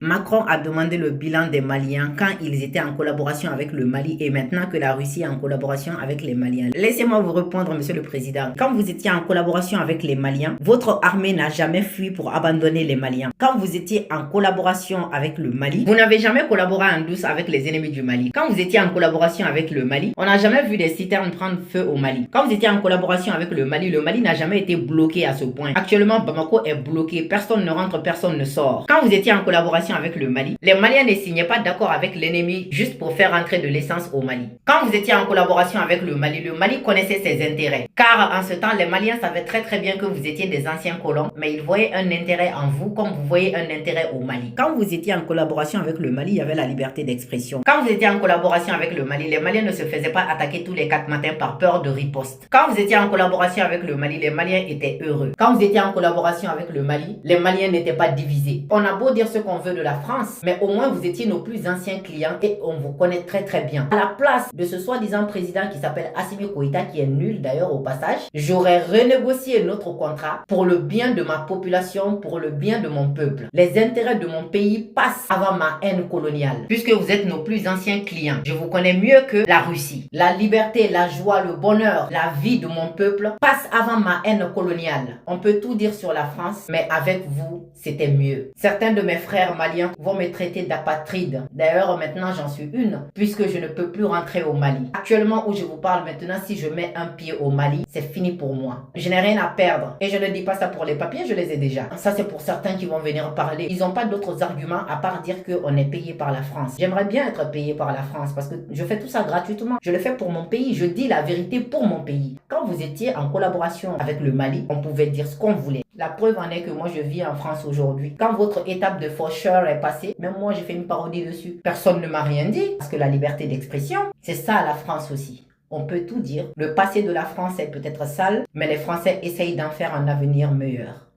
Macron a demandé le bilan des Maliens quand ils étaient en collaboration avec le Mali et maintenant que la Russie est en collaboration avec les Maliens. Laissez-moi vous répondre, Monsieur le Président. Quand vous étiez en collaboration avec les Maliens, votre armée n'a jamais fui pour abandonner les Maliens. Quand vous étiez en collaboration avec le Mali, vous n'avez jamais collaboré en douce avec les ennemis du Mali. Quand vous étiez en collaboration avec le Mali, on n'a jamais vu des citernes prendre feu au Mali. Quand vous étiez en collaboration avec le Mali n'a jamais été bloqué à ce point. Actuellement, Bamako est bloqué. Personne ne rentre, personne ne sort. Quand vous étiez en collaboration avec le Mali, les Maliens ne signaient pas d'accord avec l'ennemi juste pour faire entrer de l'essence au Mali. Quand vous étiez en collaboration avec le Mali connaissait ses intérêts. Car en ce temps, les Maliens savaient très bien que vous étiez des anciens colons, mais ils voyaient un intérêt en vous comme vous voyez un intérêt au Mali. Quand vous étiez en collaboration avec le Mali, il y avait la liberté d'expression. Quand vous étiez en collaboration avec le Mali, les Maliens ne se faisaient pas attaquer tous les 4 matins par peur de riposte. Quand vous étiez en collaboration avec le Mali, les Maliens étaient heureux. Quand vous étiez en collaboration avec le Mali, les Maliens n'étaient pas divisés. On a beau dire ce qu'on veut de la France, mais au moins vous étiez nos plus anciens clients et on vous connaît très bien. À la place de ce soi-disant président qui s'appelle Assimi Goïta, qui est nul d'ailleurs au passage, j'aurais renégocié notre contrat pour le bien de ma population, pour le bien de mon peuple. Les intérêts de mon pays passent avant ma haine coloniale. Puisque vous êtes nos plus anciens clients, je vous connais mieux que la Russie. La liberté, la joie, le bonheur, la vie de mon peuple passe avant ma haine coloniale. On peut tout dire sur la France, mais avec vous, c'était mieux. Certains de mes frères maliens vont me traiter d'apatride. D'ailleurs, maintenant, j'en suis une, puisque je ne peux plus rentrer au Mali. Actuellement, où je vous parle maintenant, si je mets un pied au Mali, c'est fini pour moi. Je n'ai rien à perdre. Et je ne dis pas ça pour les papiers, je les ai déjà. Ça, c'est pour certains qui vont venir parler. Ils n'ont pas d'autres arguments à part dire qu'on est payé par la France. J'aimerais bien être payé par la France parce que je fais tout ça gratuitement. Je le fais pour mon pays. Je dis la vérité pour mon pays. Quand vous étiez en collaboration avec le Mali, on pouvait dire ce qu'on voulait. La preuve en est que moi je vis en France aujourd'hui. Quand votre étape de faucheur est passée, même moi j'ai fait une parodie dessus. Personne ne m'a rien dit parce que la liberté d'expression, c'est ça la France aussi. On peut tout dire. Le passé de la France est peut-être sale, mais les Français essayent d'en faire un avenir meilleur.